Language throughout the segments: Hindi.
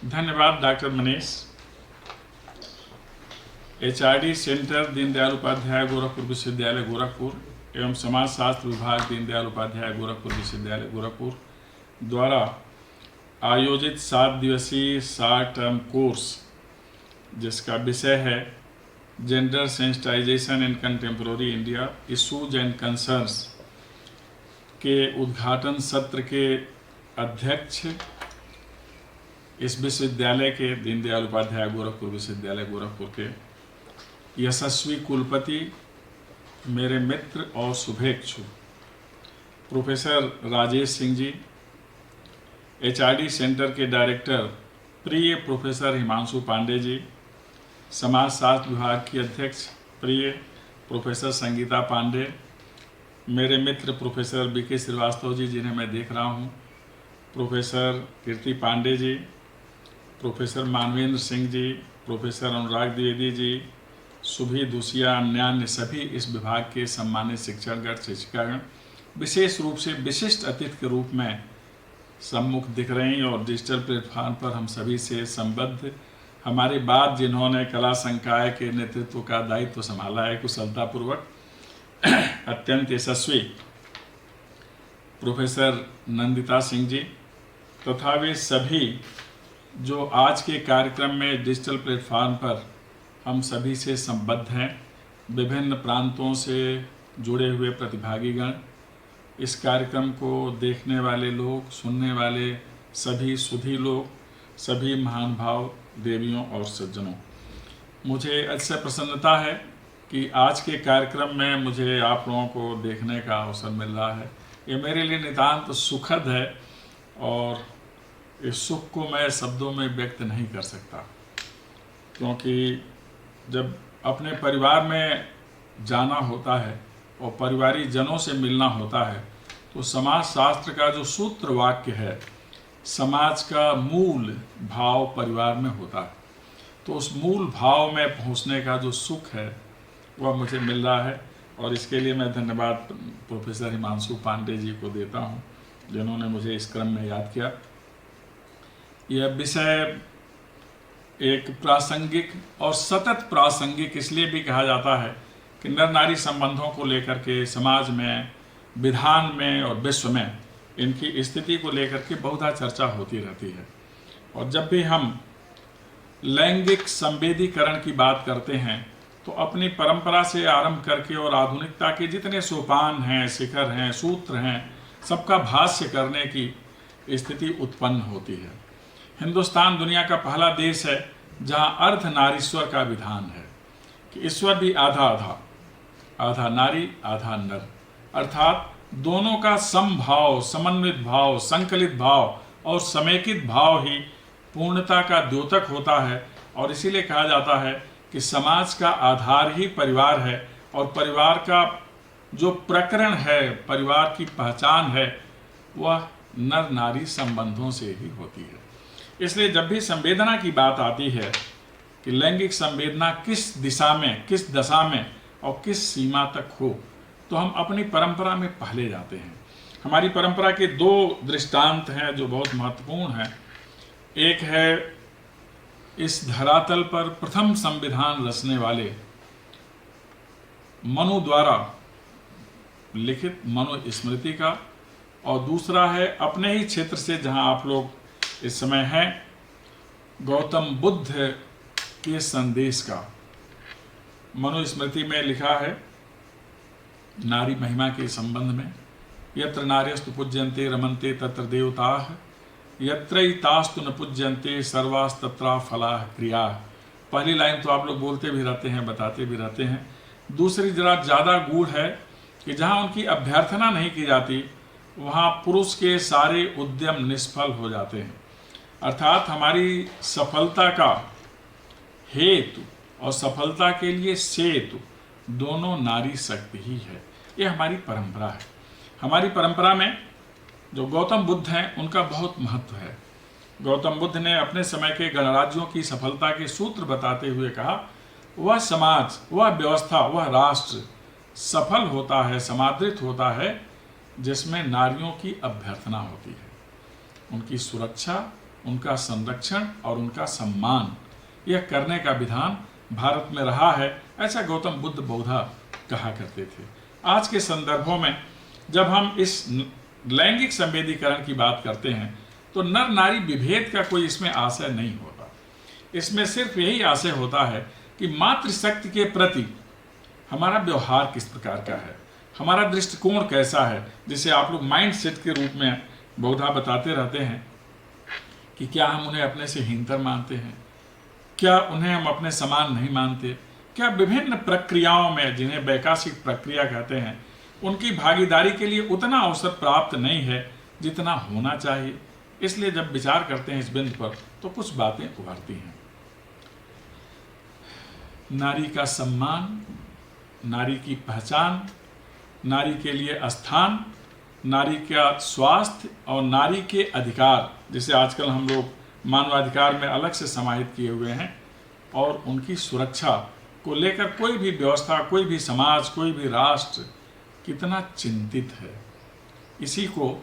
धन्यवाद doctor Manish. HRD centre Deendayal Upadhyay Gorakhpur विश्वविद्यालय गोरखपुर एवं समाजशास्त्र विभाग दीनदयाल उपाध्याय गोरखपुर विश्वविद्यालय गोरखपुर द्वारा आयोजित 7 दिवसीय शॉर्ट टर्म कोर्स जिसका विषय है gender sensitization in contemporary India issues and concerns के उद्घाटन सत्र के अध्यक्ष इस विश्वविद्यालय के दीनदयाल उपाध्याय गोरखपुर विश्वविद्यालय गोरखपुर के यशस्वी कुलपति, मेरे मित्र और शुभेच्छु professor Rajesh Singh ji, HRD centre के डायरेक्टर प्रिय प्रोफेसर हिमांशु पांडे जी, समाजशास्त्र विभाग की अध्यक्ष प्रिय प्रोफेसर संगीता पांडे, मेरे मित्र प्रोफेसर BK श्रीवास्तव जी जिन्हें मैं देख रहा हूँ, प्रोफेसर कीर्ति पांडे जी, प्रोफेसर मानवेंद्र सिंह जी, प्रोफेसर अनुराग द्विवेदी जी, सुभी दूसिया, अन्य सभी इस विभाग के सम्मानित शिक्षकगण शिक्षिकागण, विशेष रूप से विशिष्ट अतिथि के रूप में सम्मुख दिख रहे हैं और डिजिटल प्लेटफॉर्म पर हम सभी से संबद्ध हमारे बाद जिन्होंने कला संकाय के नेतृत्व का दायित्व संभाला है कुशलतापूर्वक, अत्यंत यशस्वी प्रोफेसर नंदिता सिंह जी तथा वे सभी जो आज के कार्यक्रम में डिजिटल प्लेटफॉर्म पर हम सभी से संबद्ध हैं, विभिन्न प्रांतों से जुड़े हुए प्रतिभागीगण, इस कार्यक्रम को देखने वाले लोग, सुनने वाले सभी सुधी लोग, सभी महान भाव देवियों और सज्जनों, मुझे अतिशय प्रसन्नता है कि आज के कार्यक्रम में मुझे आप लोगों को देखने का अवसर मिल रहा है। ये मेरे लिए नितांत सुखद है और इस सुख को मैं शब्दों में व्यक्त नहीं कर सकता, क्योंकि जब अपने परिवार में जाना होता है और परिवारी जनों से मिलना होता है तो समाज शास्त्र का जो सूत्र वाक्य है, समाज का मूल भाव परिवार में होता है, तो उस मूल भाव में पहुंचने का जो सुख है वह मुझे मिल रहा है और इसके लिए मैं धन्यवाद प्रोफेसर हिमांशु पांडे जी को देता हूं जिन्होंने मुझे इस क्रम में याद किया। यह विषय एक प्रासंगिक और सतत प्रासंगिक इसलिए भी कहा जाता है कि नर नारी संबंधों को लेकर के समाज में, विधान में और विश्व में इनकी स्थिति को लेकर के बहुधा चर्चा होती रहती है। और जब भी हम लैंगिक संवेदीकरण की बात करते हैं तो अपनी परंपरा से आरंभ करके और आधुनिकता के जितने सोपान हैं, शिखर हैं, सूत्र हैं, सबका भाष्य करने की स्थिति उत्पन्न होती है। हिंदुस्तान दुनिया का पहला देश है जहां अर्ध नारीश्वर का विधान है कि ईश्वर भी आधा आधा, आधा नारी आधा नर, अर्थात दोनों का समभाव, समन्वित भाव, संकलित भाव और समेकित भाव ही पूर्णता का द्योतक होता है। और इसीलिए कहा जाता है कि समाज का आधार ही परिवार है और परिवार का जो प्रकरण है, परिवार की पहचान है, वह नर नारी संबंधों से ही होती है। इसलिए जब भी संवेदना की बात आती है कि लैंगिक संवेदना किस दिशा में, किस दशा में और किस सीमा तक हो, तो हम अपनी परंपरा में पहले जाते हैं। हमारी परंपरा के 2 दृष्टांत हैं जो बहुत महत्वपूर्ण हैं। एक है इस धरातल पर प्रथम संविधान रचने वाले मनु द्वारा लिखित मनुस्मृति का, और दूसरा है अपने ही क्षेत्र से जहां आप लोग इस समय हैं, गौतम बुद्ध के संदेश का। मनुस्मृति में लिखा है नारी महिमा के संबंध में, यत्र नार्यस्तु पूज्यन्ते रमन्ते तत्र देवताः, यत्रैतास्तु न पूज्यन्ते सर्वास्तत्रा फलाः क्रियाः। पहली लाइन तो आप लोग बोलते भी रहते हैं, बताते भी रहते हैं। दूसरी जरा ज़्यादा गूढ़ है कि जहाँ उनकी अभ्यर्थना नहीं की जाती वहाँ पुरुष के सारे उद्यम निष्फल हो जाते हैं। अर्थात हमारी सफलता का हेतु और सफलता के लिए सेतु दोनों नारी शक्ति ही है। ये हमारी परंपरा है। हमारी परंपरा में जो गौतम बुद्ध हैं उनका बहुत महत्व है। गौतम बुद्ध ने अपने समय के गणराज्यों की सफलता के सूत्र बताते हुए कहा, वह समाज, वह व्यवस्था, वह राष्ट्र सफल होता है, समादृत होता है जिसमें नारियों की अभ्यर्थना होती है, उनकी सुरक्षा उनका संरक्षण और उनका सम्मान यह करने का विधान भारत में रहा है, ऐसा गौतम बुद्ध बौद्धा कहा करते थे। आज के संदर्भों में जब हम इस लैंगिक संवेदीकरण की बात करते हैं तो नर नारी विभेद का कोई इसमें आशय नहीं होता। इसमें सिर्फ यही आशय होता है कि मातृशक्ति के प्रति हमारा व्यवहार किस प्रकार का है, हमारा दृष्टिकोण कैसा है, जिसे आप लोग माइंड सेट के रूप में बौद्धा बताते रहते हैं कि क्या हम उन्हें अपने से हीनतर मानते हैं, क्या उन्हें हम अपने समान नहीं मानते, क्या विभिन्न प्रक्रियाओं में, जिन्हें वैकासिक प्रक्रिया कहते हैं, उनकी भागीदारी के लिए उतना अवसर प्राप्त नहीं है जितना होना चाहिए। इसलिए जब विचार करते हैं इस बिंदु पर तो कुछ बातें उभरती हैं। नारी का सम्मान, नारी की पहचान, नारी के लिए स्थान, नारी का स्वास्थ्य और नारी के अधिकार, जिसे आजकल हम लोग मानवाधिकार में अलग से समाहित किए हुए हैं, और उनकी सुरक्षा को लेकर कोई भी व्यवस्था, कोई भी समाज, कोई भी राष्ट्र कितना चिंतित है। इसी को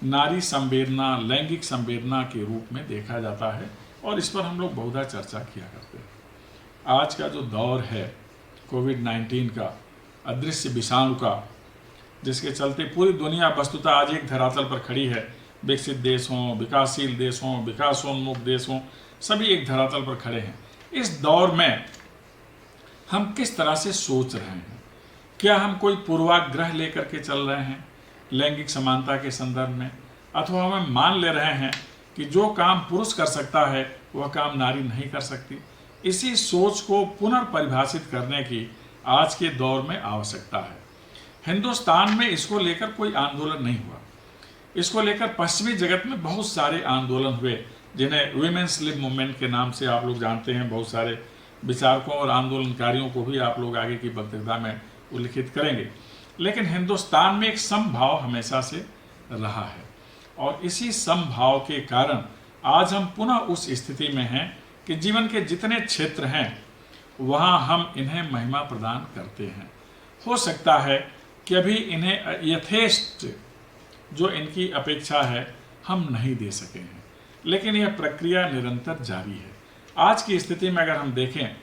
नारी संवेदना, लैंगिक संवेदना के रूप में देखा जाता है और इस पर हम लोग बहुधा चर्चा किया करते हैं। आज का जो दौर है कोविड-19 का, अदृश्य विषाणु का, जिसके चलते पूरी दुनिया वस्तुतः आज एक धरातल पर खड़ी है। विकसित देश हों, विकासशील देश हों, विकासोन्मुख देश हों, सभी एक धरातल पर खड़े हैं। इस दौर में हम किस तरह से सोच रहे हैं? क्या हम कोई पूर्वाग्रह लेकर के चल रहे हैं लैंगिक समानता के संदर्भ में, अथवा हम मान ले रहे हैं कि जो काम पुरुष कर सकता है वह काम नारी नहीं कर सकती? इसी सोच को पुनर्परिभाषित करने की आज के दौर में आवश्यकता है। हिंदुस्तान में इसको लेकर कोई आंदोलन नहीं हुआ। इसको लेकर पश्चिमी जगत में बहुत सारे आंदोलन हुए, जिन्हें वुमेन्स लिब मूवमेंट के नाम से आप लोग जानते हैं। बहुत सारे विचारकों और आंदोलनकारियों को भी आप लोग आगे की वक्तृता में उल्लेखित करेंगे। लेकिन हिंदुस्तान में एक समभाव हमेशा से रहा है और इसी समभाव के कारण आज हम पुनः उस स्थिति में हैं कि जीवन के जितने क्षेत्र हैं वहाँ हम इन्हें महिमा प्रदान करते हैं। हो सकता है कि अभी इन्हें यथेष्ट जो इनकी अपेक्षा है हम नहीं दे सके हैं, लेकिन यह प्रक्रिया निरंतर जारी है। आज की स्थिति में अगर हम देखें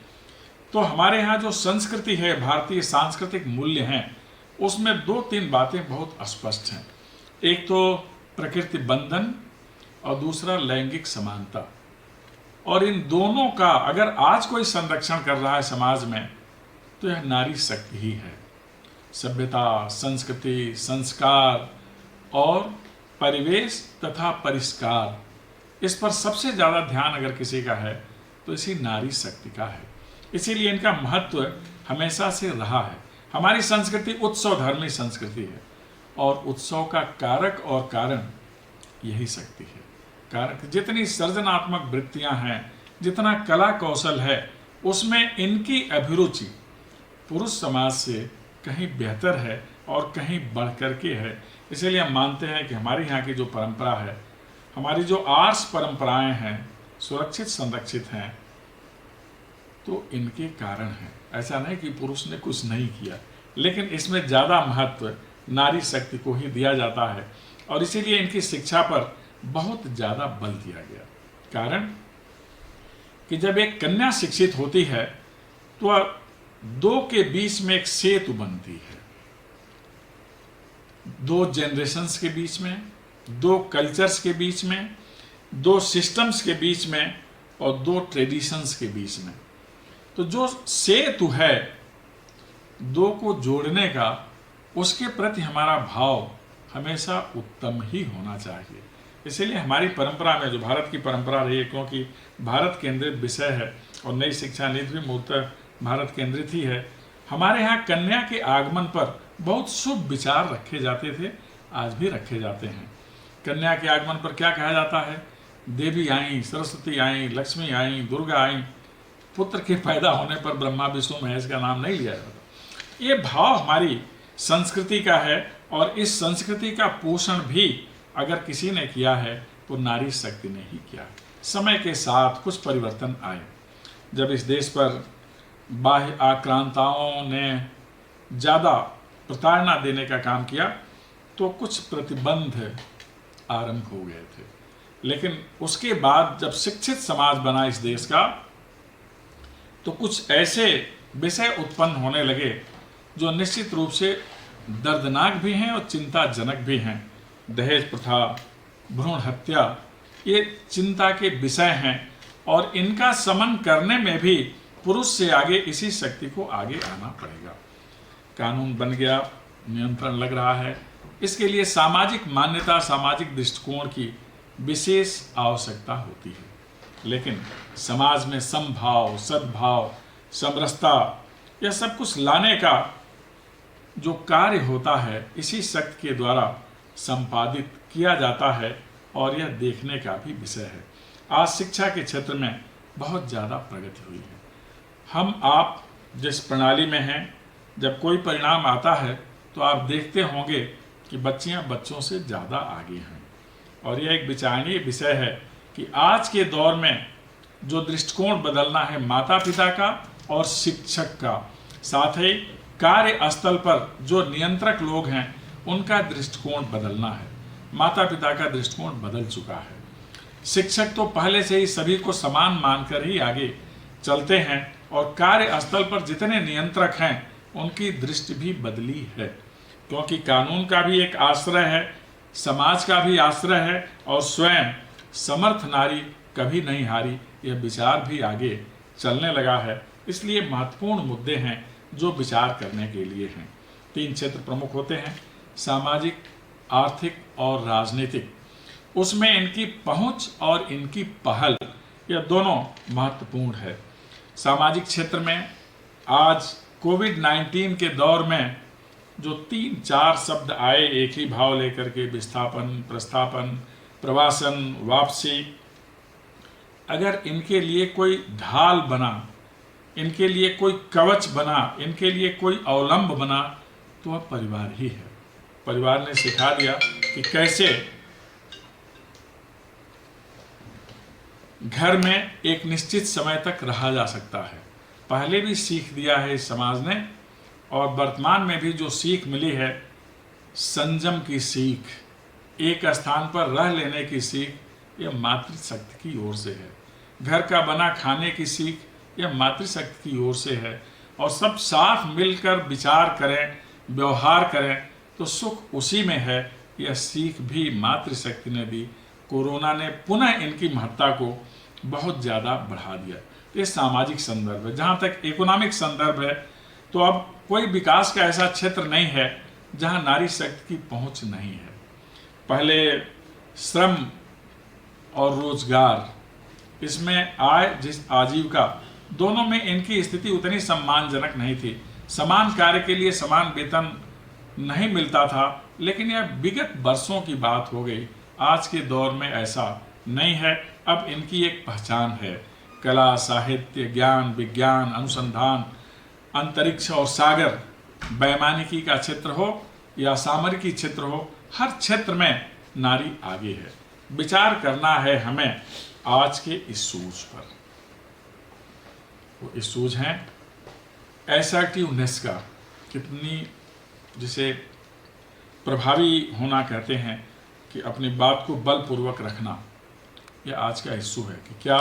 तो हमारे यहाँ जो संस्कृति है, भारतीय सांस्कृतिक मूल्य हैं, उसमें 2-3 बातें बहुत स्पष्ट हैं। एक तो प्रकृति बंधन और दूसरा लैंगिक समानता। और इन दोनों का अगर आज कोई संरक्षण कर रहा है समाज में तो यह नारी शक्ति ही है। सभ्यता, संस्कृति, संस्कार और परिवेश तथा परिष्कार, इस पर सबसे ज़्यादा ध्यान अगर किसी का है तो इसी नारी शक्ति का है। इसीलिए इनका महत्व हमेशा से रहा है। हमारी संस्कृति उत्सव धर्मी संस्कृति है और उत्सव का कारक और कारण यही शक्ति है। कारक जितनी सृजनात्मक वृत्तियां हैं, जितना कला कौशल है, उसमें इनकी अभिरुचि पुरुष समाज से कहीं बेहतर है और कहीं बढ़ कर के है। इसीलिए हम मानते हैं कि हमारी यहाँ की जो परंपरा है, हमारी जो आर्ष परंपराएं हैं, सुरक्षित संरक्षित हैं तो इनके कारण है। ऐसा नहीं कि पुरुष ने कुछ नहीं किया, लेकिन इसमें ज़्यादा महत्व नारी शक्ति को ही दिया जाता है और इसीलिए इनकी शिक्षा पर बहुत ज़्यादा बल दिया गया। कारण कि जब एक कन्या शिक्षित होती है तो दो के बीच में एक सेतु बनती है, 2 जनरेशन्स के बीच में, 2 कल्चर्स के बीच में, 2 सिस्टम्स के बीच में और 2 ट्रेडिशंस के बीच में। तो जो सेतु है 2 को जोड़ने का, उसके प्रति हमारा भाव हमेशा उत्तम ही होना चाहिए। इसीलिए हमारी परंपरा में, जो भारत की परंपरा रही है, क्योंकि भारत केंद्रित विषय है और नई शिक्षा नीति भी मूलतः भारत केंद्रित ही है, हमारे यहाँ कन्या के आगमन पर बहुत शुभ विचार रखे जाते थे, आज भी रखे जाते हैं। कन्या के आगमन पर क्या कहा जाता है? देवी आई, सरस्वती आई, लक्ष्मी आई, दुर्गा आई। पुत्र के पैदा होने पर ब्रह्मा विष्णु महेश का नाम नहीं लिया जाता। ये भाव हमारी संस्कृति का है और इस संस्कृति का पोषण भी अगर किसी ने किया है तो नारी शक्ति ने ही किया। समय के साथ कुछ परिवर्तन आए। जब इस देश पर बाह्य आक्रांताओं ने ज़्यादा प्रताड़ना देने का काम किया तो कुछ प्रतिबंध आरंभ हो गए थे। लेकिन उसके बाद जब शिक्षित समाज बना इस देश का, तो कुछ ऐसे विषय उत्पन्न होने लगे जो निश्चित रूप से दर्दनाक भी हैं और चिंताजनक भी हैं। दहेज प्रथा, भ्रूण हत्या, ये चिंता के विषय हैं और इनका शमन करने में भी पुरुष से आगे इसी शक्ति को आगे आना पड़ेगा। कानून बन गया, नियंत्रण लग रहा है, इसके लिए सामाजिक मान्यता, सामाजिक दृष्टिकोण की विशेष आवश्यकता होती है। लेकिन समाज में समभाव, सद्भाव, समरसता, यह सब कुछ लाने का जो कार्य होता है इसी शक्ति के द्वारा संपादित किया जाता है और यह देखने का भी विषय है। आज शिक्षा के क्षेत्र में बहुत ज़्यादा प्रगति हुई है। हम आप जिस प्रणाली में हैं, जब कोई परिणाम आता है तो आप देखते होंगे कि बच्चियां बच्चों से ज़्यादा आगे हैं। और यह एक विचारणीय विषय है कि आज के दौर में जो दृष्टिकोण बदलना है माता पिता का और शिक्षक का, साथ ही कार्यस्थल पर जो नियंत्रक लोग हैं उनका दृष्टिकोण बदलना है। माता पिता का दृष्टिकोण बदल चुका है। शिक्षक तो पहले से ही सभी को समान मानकर ही आगे चलते हैं और कार्यस्थल पर जितने नियंत्रक हैं उनकी दृष्टि भी बदली है, क्योंकि कानून का भी एक आश्रय है, समाज का भी आश्रय है और स्वयं समर्थ नारी कभी नहीं हारी, यह विचार भी आगे चलने लगा है। इसलिए महत्वपूर्ण मुद्दे हैं जो विचार करने के लिए हैं। 3 क्षेत्र प्रमुख होते हैं, सामाजिक, आर्थिक और राजनीतिक। उसमें इनकी पहुंच और इनकी पहल, यह दोनों महत्वपूर्ण है। सामाजिक क्षेत्र में आज कोविड-19 के दौर में जो 3-4 शब्द आए एक ही भाव लेकर के, विस्थापन, प्रस्थापन, प्रवासन, वापसी, अगर इनके लिए कोई ढाल बना, इनके लिए कोई कवच बना, इनके लिए कोई अवलंब बना, तो वह परिवार ही है। परिवार ने सिखा दिया कि कैसे घर में एक निश्चित समय तक रहा जा सकता है। पहले भी सीख दिया है इस समाज ने और वर्तमान में भी जो सीख मिली है, संयम की सीख, एक स्थान पर रह लेने की सीख, यह मातृशक्ति की ओर से है। घर का बना खाने की सीख, यह मातृशक्ति की ओर से है। और सब साथ मिलकर विचार करें, व्यवहार करें तो सुख उसी में है। यह सीख भी मातृशक्ति ने दी। कोरोना ने पुनः इनकी महत्ता को बहुत ज़्यादा बढ़ा दिया। ये सामाजिक संदर्भ है। जहाँ तक इकोनॉमिक संदर्भ है, तो अब कोई विकास का ऐसा क्षेत्र नहीं है जहाँ नारी शक्ति की पहुँच नहीं है। पहले श्रम और रोजगार, इसमें आय, जिस आजीविका, दोनों में इनकी स्थिति उतनी सम्मानजनक नहीं थी। समान कार्य के लिए समान वेतन नहीं मिलता था, लेकिन यह विगत वर्षों की बात हो गई। आज के दौर में ऐसा नहीं है। अब इनकी एक पहचान है। कला, साहित्य, ज्ञान, विज्ञान, अनुसंधान, अंतरिक्ष और सागर, वैमानिकी का क्षेत्र हो या सामरिकी क्षेत्र हो, हर क्षेत्र में नारी आगे है। विचार करना है हमें आज के इस सूझ पर। वो इस सूझ हैं असर्टिवनेस का, कितनी जिसे प्रभावी होना कहते हैं कि अपनी बात को बलपूर्वक रखना, यह आज का इश्यू है कि क्या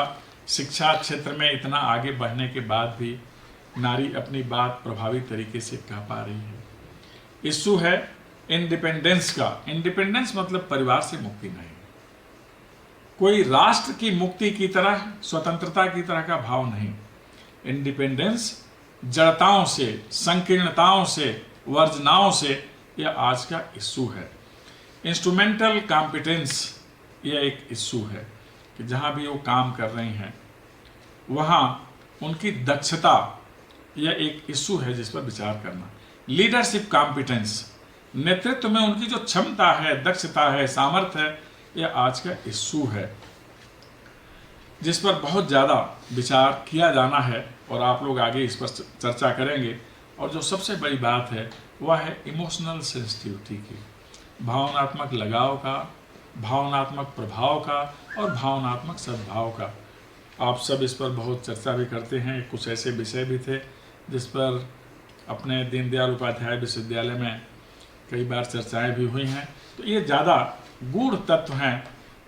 शिक्षा क्षेत्र में इतना आगे बढ़ने के बाद भी नारी अपनी बात प्रभावी तरीके से कह पा रही है। इश्यू है इंडिपेंडेंस का। इंडिपेंडेंस मतलब परिवार से मुक्ति नहीं, कोई राष्ट्र की मुक्ति की तरह, स्वतंत्रता की तरह का भाव नहीं। इंडिपेंडेंस जड़ताओं से, संकीर्णताओं से, वर्जनाओं से, यह आज का इश्यू है। इंस्ट्रूमेंटल कॉम्पिटेंस, यह एक इश्यू है कि जहाँ भी वो काम कर रही हैं वहाँ उनकी दक्षता, यह एक इश्यू है जिस पर विचार करना। लीडरशिप कॉम्पिटेंस, नेतृत्व में उनकी जो क्षमता है, दक्षता है, सामर्थ्य है, यह आज का इश्यू है जिस पर बहुत ज़्यादा विचार किया जाना है और आप लोग आगे इस पर चर्चा करेंगे। और जो सबसे बड़ी बात है वह है इमोशनल सेंसिटिविटी की, भावनात्मक लगाव का, भावनात्मक प्रभाव का और भावनात्मक सद्भाव का। आप सब इस पर बहुत चर्चा भी करते हैं। कुछ ऐसे विषय भी थे जिस पर अपने दीनदयाल उपाध्याय विश्वविद्यालय में कई बार चर्चाएं भी हुई हैं। तो ये ज़्यादा गूढ़ तत्व हैं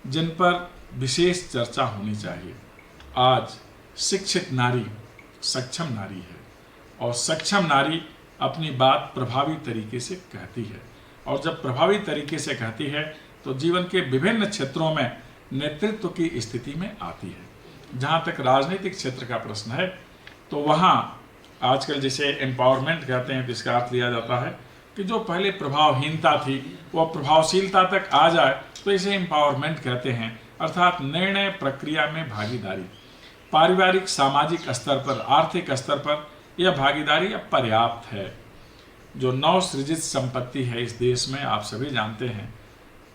जिन पर विशेष चर्चा होनी चाहिए। आज शिक्षित नारी सक्षम नारी है और सक्षम नारी अपनी बात प्रभावी तरीके से कहती है, और जब प्रभावी तरीके से कहती है तो जीवन के विभिन्न क्षेत्रों में नेतृत्व की स्थिति में आती है। जहाँ तक राजनीतिक क्षेत्र का प्रश्न है तो वहाँ आजकल जिसे एम्पावरमेंट कहते हैं, तो इसका अर्थ लिया जाता है कि जो पहले प्रभावहीनता थी वह प्रभावशीलता तक आ जाए, तो इसे एम्पावरमेंट कहते हैं। अर्थात निर्णय प्रक्रिया में भागीदारी, पारिवारिक सामाजिक स्तर पर, आर्थिक स्तर पर यह भागीदारी अब पर्याप्त है। जो नवसृजित संपत्ति है इस देश में, आप सभी जानते हैं,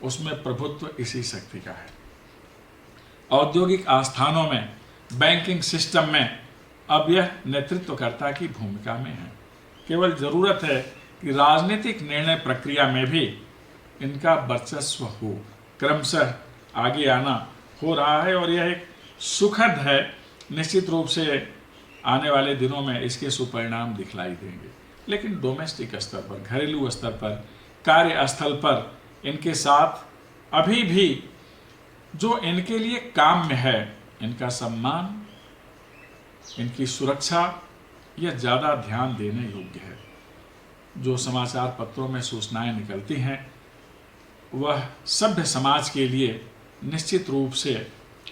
उसमें प्रभुत्व इसी शक्ति का है। औद्योगिक आस्थानों में, बैंकिंग सिस्टम में अब यह नेतृत्वकर्ता की भूमिका में है। केवल जरूरत है कि राजनीतिक निर्णय प्रक्रिया में भी इनका वर्चस्व हो। क्रमशः आगे आना हो रहा है और यह एक सुखद है। निश्चित रूप से आने वाले दिनों में इसके सुपरिणाम दिखलाई देंगे। लेकिन डोमेस्टिक स्तर पर, घरेलू स्तर पर, कार्यस्थल पर इनके साथ अभी भी जो इनके लिए काम में है, इनका सम्मान, इनकी सुरक्षा, यह ज़्यादा ध्यान देने योग्य है। जो समाचार पत्रों में सूचनाएं निकलती हैं वह सभ्य समाज के लिए निश्चित रूप से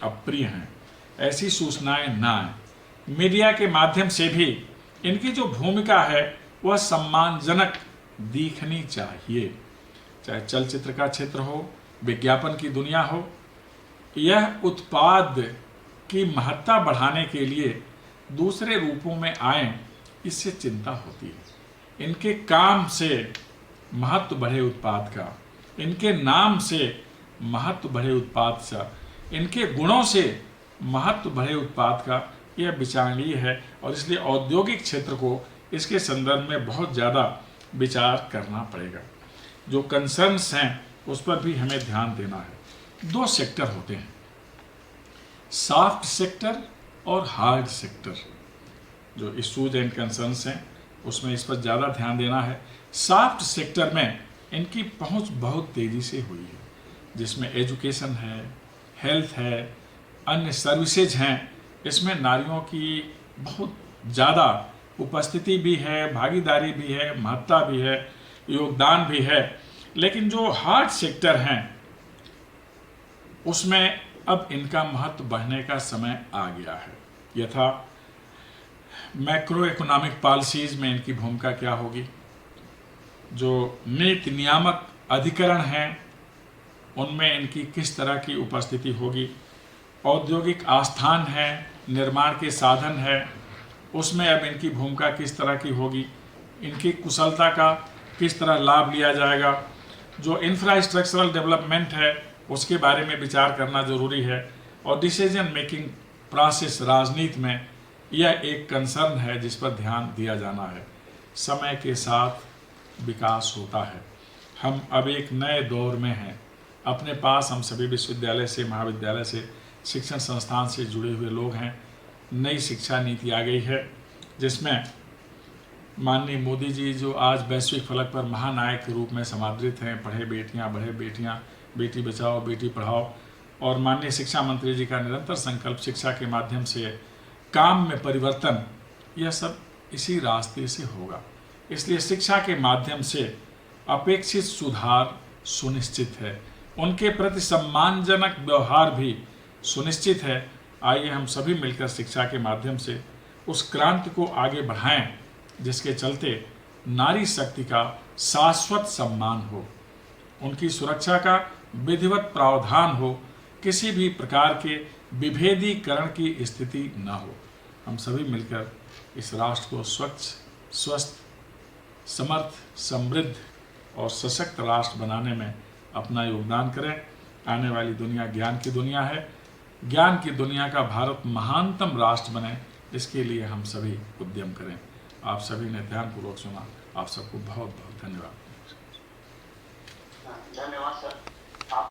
अप्रिय हैं। ऐसी सूचनाएं ना आए। मीडिया के माध्यम से भी इनकी जो भूमिका है वह सम्मानजनक दिखनी चाहिए। चाहे चलचित्र का क्षेत्र हो, विज्ञापन की दुनिया हो, यह उत्पाद की महत्ता बढ़ाने के लिए दूसरे रूपों में आए, इससे चिंता होती है। इनके काम से महत्व बढ़े उत्पाद का, इनके नाम से महत्व बढ़े उत्पाद का, इनके गुणों से महत्व बढ़े उत्पाद का, यह विचारणीय है। और इसलिए औद्योगिक क्षेत्र को इसके संदर्भ में बहुत ज़्यादा विचार करना पड़ेगा। जो कंसर्न्स हैं उस पर भी हमें ध्यान देना है। दो सेक्टर होते हैं, सॉफ्ट सेक्टर और हार्ड सेक्टर। जो इश्यूज एंड कंसर्न्स हैं उसमें इस पर ज़्यादा ध्यान देना है। सॉफ्ट सेक्टर में इनकी पहुंच बहुत तेज़ी से हुई है, जिसमें एजुकेशन है, हेल्थ है, अन्य सर्विसेज हैं। इसमें नारियों की बहुत ज़्यादा उपस्थिति भी है, भागीदारी भी है, महत्ता भी है, योगदान भी है। लेकिन जो हार्ड सेक्टर हैं उसमें अब इनका महत्व बढ़ने का समय आ गया है। यथा मैक्रो इकोनॉमिक पॉलिसीज में इनकी भूमिका क्या होगी, जो नीति नियामक अधिकरण हैं उनमें इनकी किस तरह की उपस्थिति होगी, औद्योगिक आस्थान हैं, निर्माण के साधन है, उसमें अब इनकी भूमिका किस तरह की होगी, इनकी कुशलता का किस तरह लाभ लिया जाएगा। जो इंफ्रास्ट्रक्चरल डेवलपमेंट है उसके बारे में विचार करना जरूरी है। और डिसीजन मेकिंग प्रोसेस राजनीति में यह एक कंसर्न है जिस पर ध्यान दिया जाना है। समय के साथ विकास होता है। हम अब एक नए दौर में हैं। अपने पास हम सभी विश्वविद्यालय से, महाविद्यालय से, शिक्षण संस्थान से जुड़े हुए लोग हैं। नई शिक्षा नीति आ गई है जिसमें माननीय मोदी जी जो आज वैश्विक फलक पर महानायक के रूप में समादृत हैं, पढ़े बेटियां, बढ़े बेटियां, बेटी बचाओ बेटी पढ़ाओ, और माननीय शिक्षा मंत्री जी का निरंतर संकल्प शिक्षा के माध्यम से काम में परिवर्तन, यह सब इसी रास्ते से होगा। इसलिए शिक्षा के माध्यम से अपेक्षित सुधार सुनिश्चित है, उनके प्रति सम्मानजनक व्यवहार भी सुनिश्चित है। आइए हम सभी मिलकर शिक्षा के माध्यम से उस क्रांति को आगे बढ़ाएं जिसके चलते नारी शक्ति का शाश्वत सम्मान हो, उनकी सुरक्षा का विधिवत प्रावधान हो, किसी भी प्रकार के विभेदीकरण की स्थिति न हो। हम सभी मिलकर इस राष्ट्र को स्वच्छ, स्वस्थ, समर्थ, समृद्ध और सशक्त राष्ट्र बनाने में अपना योगदान करें। आने वाली दुनिया ज्ञान की दुनिया है। ज्ञान की दुनिया का भारत महानतम राष्ट्र बने, इसके लिए हम सभी उद्यम करें। आप सभी ने ध्यानपूर्वक सुना। आप सबको बहुत बहुत धन्यवाद। धन्यवाद सर।